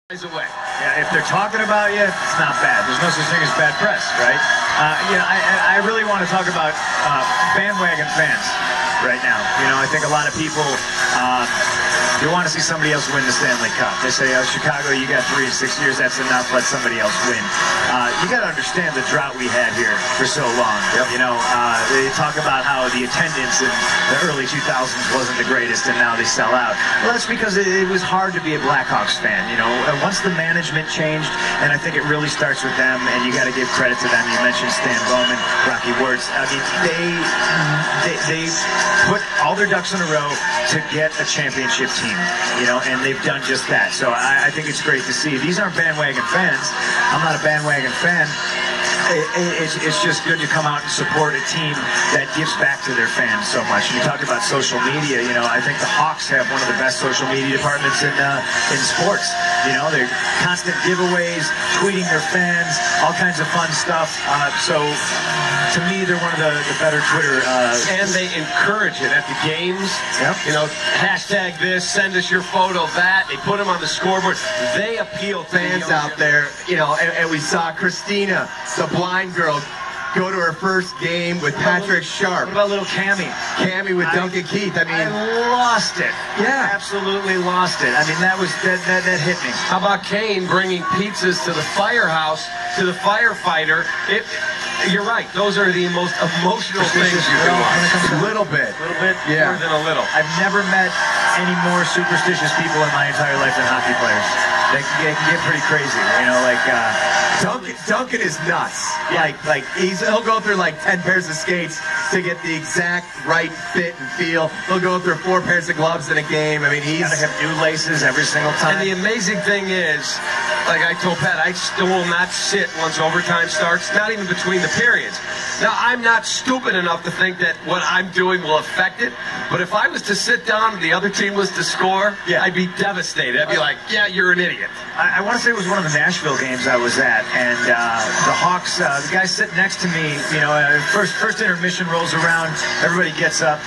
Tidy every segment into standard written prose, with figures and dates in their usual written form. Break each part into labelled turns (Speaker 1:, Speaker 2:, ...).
Speaker 1: Away.
Speaker 2: Yeah, if they're talking about you, it's not bad. There's no such thing as bad press, right? I really want to talk about bandwagon fans right now. You know, I think a lot of people you want to see somebody else win the Stanley Cup. They say, "Oh, Chicago, you got 3 to 6 years. That's enough. Let somebody else win." You got to understand the drought we had here for so long. Yep. You know, they talk about how the attendance in the early 2000s wasn't the greatest, and now they sell out. Well, that's because it was hard to be a Blackhawks fan. You know, once the management changed, and I think it really starts with them, and you got to give credit to them. You mentioned Stan Bowman, Rocky Wirtz. I mean, they put all their ducks in a row to get a championship team, you know, and they've done just that. So I think it's great to see. These aren't bandwagon fans. I'm not a bandwagon fan. It's just good to come out and support a team that gives back to their fans so much. You talked about social media. You know, I think the Hawks have one of the best social media departments in sports. You know, they're constant giveaways, tweeting their fans, all kinds of fun stuff. So to me, they're one of the better Twitter.
Speaker 1: And they encourage it at the games.
Speaker 2: Yep.
Speaker 1: You know, hashtag this, send us your photo, that. They put them on the scoreboard. They appeal to
Speaker 3: fans out there. You know, and we saw Christina, the blind girl, go to her first game with Patrick Sharp.
Speaker 2: What about little Cammy?
Speaker 3: Cammy with Duncan Keith. I mean,
Speaker 2: I lost it.
Speaker 3: Yeah,
Speaker 2: absolutely lost it. I mean, that hit me.
Speaker 1: How about Kane bringing pizzas to the firehouse, to the firefighter? You're right. Those are the most emotional things you can watch.
Speaker 3: A little bit.
Speaker 1: Yeah. More than a little.
Speaker 2: I've never met any more superstitious people in my entire life than hockey players. They can get pretty crazy, you know, like
Speaker 3: Duncan is nuts.
Speaker 2: Yeah.
Speaker 3: Like he'll go through like 10 pairs of skates to get the exact right fit and feel. He'll go through 4 pairs of gloves in a game. I mean, he's
Speaker 2: gotta have new laces every single time.
Speaker 1: And the amazing thing is, like I told Pat, I still will not sit once overtime starts, not even between the periods. Now, I'm not stupid enough to think that what I'm doing will affect it, but if I was to sit down and the other team was to score, yeah, I'd be devastated. I'd be like, yeah, you're an idiot.
Speaker 2: I want to say it was one of the Nashville games I was at, and the Hawks, the guy sitting next to me, you know, first intermission rolls around, everybody gets up.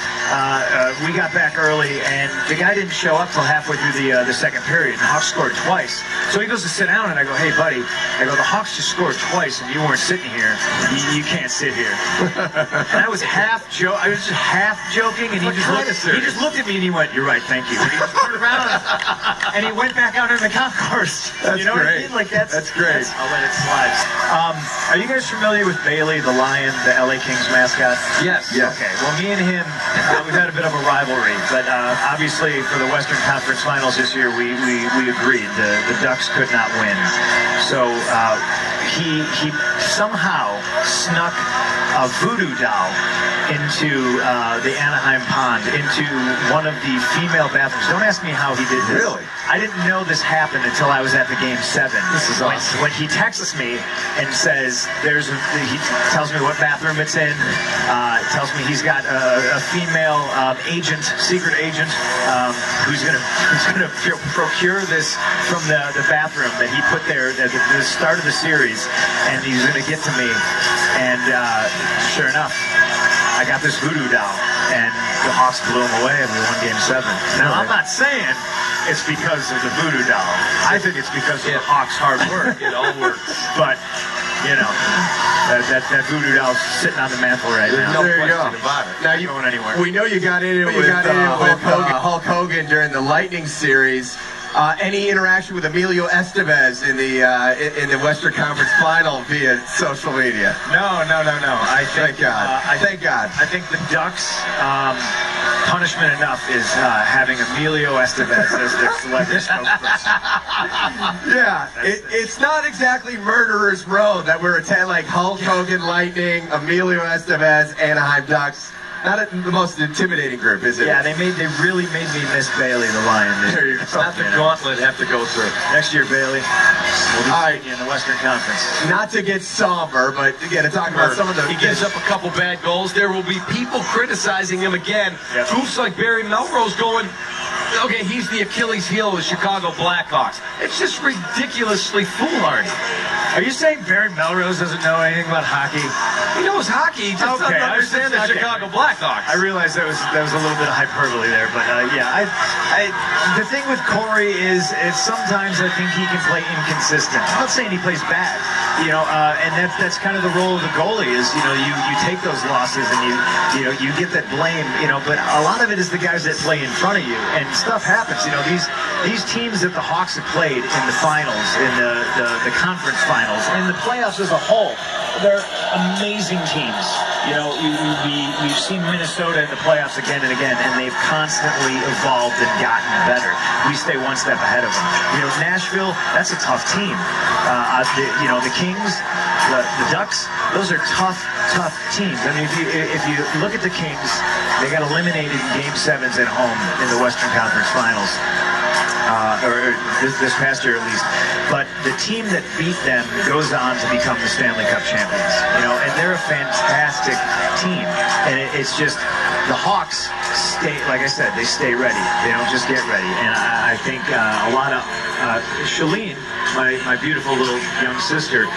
Speaker 2: We got back early, and the guy didn't show up till halfway through the second period, and the Hawks scored twice. So he goes to sit down, and I go, "Hey, buddy," I go, "the Hawks just scored twice, and you weren't sitting here. You can't sit here." And I was half joking, and he just looked at me, and he went, "You're right, thank you." And he just turned around, and he went back out in the concourse.
Speaker 3: That's
Speaker 2: you know
Speaker 3: great.
Speaker 2: what I mean? Like that's
Speaker 3: great.
Speaker 2: I'll let it slide. Are you guys familiar with Bailey, the Lion, the LA Kings mascot?
Speaker 1: Yes.
Speaker 3: Yeah.
Speaker 2: Okay. Well, me and him, we've had a bit of a rivalry, but obviously for the Western Conference Finals this year, we agreed the Ducks could not win. So he somehow snuck a voodoo doll into the Anaheim pond, into one of the female bathrooms. Don't ask me how he did this.
Speaker 3: Really?
Speaker 2: I didn't know this happened until I was at the game 7.
Speaker 3: This is awesome.
Speaker 2: When he texts me and says he tells me what bathroom it's in, tells me he's got a female secret agent, who's gonna procure this from the bathroom that he put there at the start of the series, and he's gonna get to me, and sure enough, I got this voodoo doll, and the Hawks blew him away, and we won Game 7. Now, I'm not saying it's because of the voodoo doll. I think it's because of the Hawks' hard work.
Speaker 1: It all works.
Speaker 2: But, you know, that voodoo doll's sitting on the mantle right now.
Speaker 1: No
Speaker 3: there you
Speaker 1: question
Speaker 3: go.
Speaker 1: about it.
Speaker 3: Now
Speaker 2: you going anywhere?
Speaker 3: We know you got in it with Hulk Hogan during the Lightning series. Any interaction with Emilio Estevez in the Western Conference Final via social media?
Speaker 2: No. I think,
Speaker 3: Thank God. Thank God.
Speaker 2: I think the Ducks' punishment enough is having Emilio Estevez as their celebrity spokesperson.
Speaker 3: Yeah, it's not exactly murderer's row that we're attending, like Hulk Hogan, Lightning, Emilio Estevez, Anaheim Ducks. Not the most intimidating group, is it?
Speaker 2: Yeah, they really made me miss Bailey the Lion.
Speaker 1: It's not the gauntlet have to go through.
Speaker 2: Next year, Bailey, we'll be fighting in the Western Conference.
Speaker 3: Not to get somber, but again, to talk about some of the...
Speaker 1: He gives up a couple bad goals. There will be people criticizing him again.
Speaker 2: Yep.
Speaker 1: Troops like Barry Melrose going, okay, he's the Achilles heel of the Chicago Blackhawks. It's just ridiculously foolhardy.
Speaker 2: Are you saying Barry Melrose doesn't know anything about hockey?
Speaker 1: He knows hockey, he just doesn't understand the Chicago Blackhawks.
Speaker 2: I realized that was a little bit of hyperbole there, but yeah, the thing with Corey is sometimes I think he can play inconsistent. I'm not saying he plays bad, you know, and that's kind of the role of the goalie is, you know, you take those losses and you get that blame, you know, but a lot of it is the guys that play in front of you, and stuff happens, you know, these teams that the Hawks have played in the finals, in the conference finals, in the playoffs as a whole, they're amazing teams. You know, we've seen Minnesota in the playoffs again and again, and they've constantly evolved and gotten better. We stay one step ahead of them. You know, Nashville, that's a tough team. You know, the Kings, the Ducks, those are tough teams. I mean, if you look at the Kings, they got eliminated in Game 7s at home in the Western Conference Finals. Or this past year at least, but the team that beat them goes on to become the Stanley Cup champions, you know, and they're a fantastic team, and it's just the Hawks stay, like I said, they stay ready, they don't just get ready, and I think a lot of Shalene, my beautiful little young sister,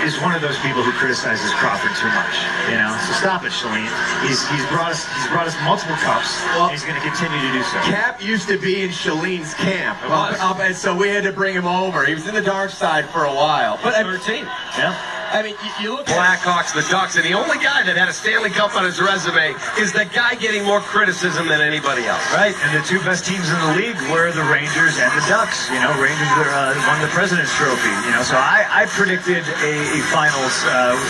Speaker 2: is one of those people who criticizes Crawford too much. You know, so stop it, Shalene. He's brought us multiple cups. Well, and he's going to continue to do so.
Speaker 3: Cap used to be in Shalene's camp, and so we had to bring him over. He was in the dark side for a while.
Speaker 1: But 13.
Speaker 3: Yeah. I mean, you look at
Speaker 1: Blackhawks, the Ducks, and the only guy that had a Stanley Cup on his resume is the guy getting more criticism than anybody else.
Speaker 2: Right, and the two best teams in the league were the Rangers and the Ducks. You know, Rangers won the President's Trophy. You know, so I predicted a finals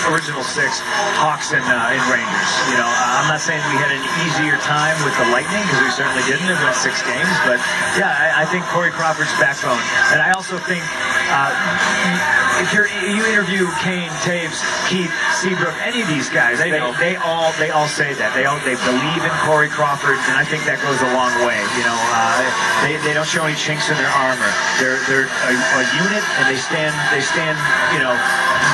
Speaker 2: original six, Hawks and Rangers. You know, I'm not saying we had an easier time with the Lightning because we certainly didn't. It went 6 games, but yeah, I think Corey Crawford's backbone, and I also think if you interview Kane, Taves, Keith, Seabrook, any of these guys, they all say that they believe in Corey Crawford, and I think that goes a long way. You know, they don't show any chinks in their armor. They're a unit, and they stand you know,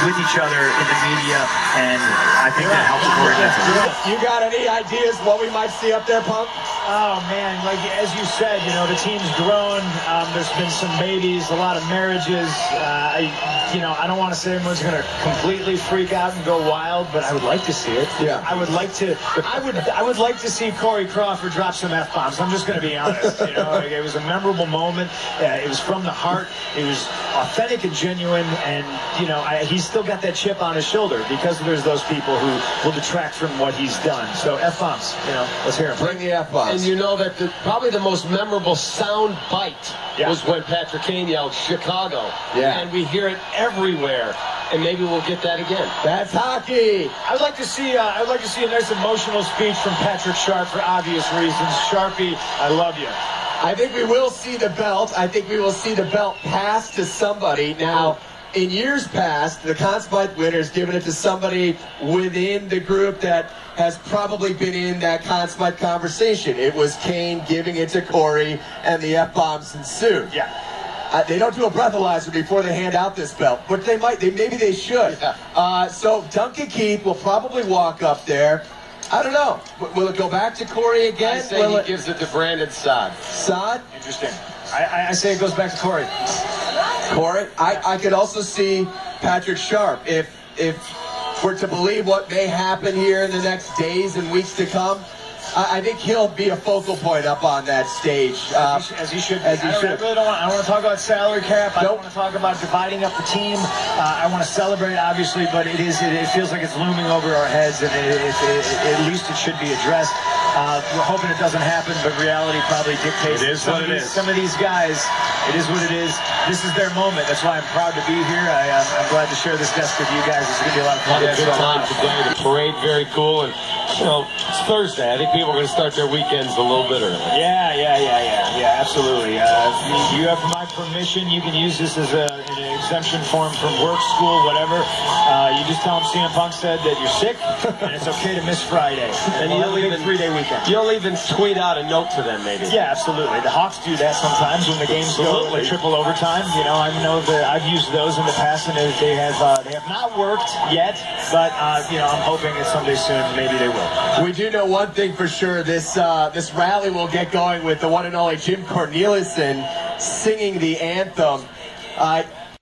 Speaker 2: with each other in the media, and I think that helps Corey.
Speaker 3: You got any ideas what we might see up there, Punk?
Speaker 2: Oh man, like as you said, you know, the team's grown. There's been some babies, a lot of marriages. I don't want to say everyone's going to completely freak out and go wild, but I would like to see it.
Speaker 3: Yeah.
Speaker 2: I would like to see Corey Crawford drop some F-bombs. I'm just going to be honest. You know, like, it was a memorable moment. It was from the heart. It was authentic and genuine, and you know, he's still got that chip on his shoulder because there's those people who will detract from what he's done. So F-bombs, you know, let's hear him.
Speaker 3: Bring the F-bombs.
Speaker 1: And you know that probably the most memorable sound bite was when Patrick Kane yelled Chicago.
Speaker 3: Yeah.
Speaker 1: And we hear it everywhere. And maybe we'll get that again.
Speaker 3: That's hockey.
Speaker 2: I would like to see a nice emotional speech from Patrick Sharp for obvious reasons. Sharpie, I love you.
Speaker 3: I think we will see the belt. I think we will see the belt passed to somebody. Now, in years past, the Conn Smythe winner's given it to somebody within the group that has probably been in that Conn Smythe conversation. It was Kane giving it to Corey, and the F-bombs ensued.
Speaker 2: Yeah.
Speaker 3: They don't do a breathalyzer before they hand out this belt, but they might. Maybe they should.
Speaker 1: Yeah.
Speaker 3: So Duncan Keith will probably walk up there. I don't know. Will it go back to Corey again?
Speaker 1: I say he gives it to Brandon Saad.
Speaker 3: Saad?
Speaker 2: Interesting. I say it goes back to Corey.
Speaker 3: Corey? I could also see Patrick Sharp. If we're to believe what may happen here in the next days and weeks to come, I think he'll be a focal point up on that stage.
Speaker 2: As he should be. I really don't want to talk about salary cap. I don't want to talk about dividing up the team. I want to celebrate, obviously, but it feels like it's looming over our heads, and at least it should be addressed. We're hoping it doesn't happen, but reality probably dictates.
Speaker 1: It is what it is.
Speaker 2: Some of these guys, it is what it is. This is their moment. That's why I'm proud to be here. I'm glad to share this desk with you guys. It's going to be a lot of fun.
Speaker 1: Had a good time today. The parade, very cool. And, you know, it's Thursday. I think people are going to start their weekends a little bit early.
Speaker 2: Yeah, absolutely. You have my permission. You can use this as an exemption form from work, school, whatever. You just tell them CM Punk said that you're sick, and it's okay to miss Friday.
Speaker 1: And you'll even
Speaker 2: 3-day weekend.
Speaker 1: You'll even tweet out a note to them, maybe.
Speaker 2: Yeah, absolutely. The Hawks do that sometimes when the games go like triple overtime. You know, I know that I've used those in the past, and they have not worked yet. But you know, I'm hoping that someday soon maybe they will.
Speaker 3: We do know one thing for sure. This rally will get going with the one and only Jim Corneliuson singing the anthem.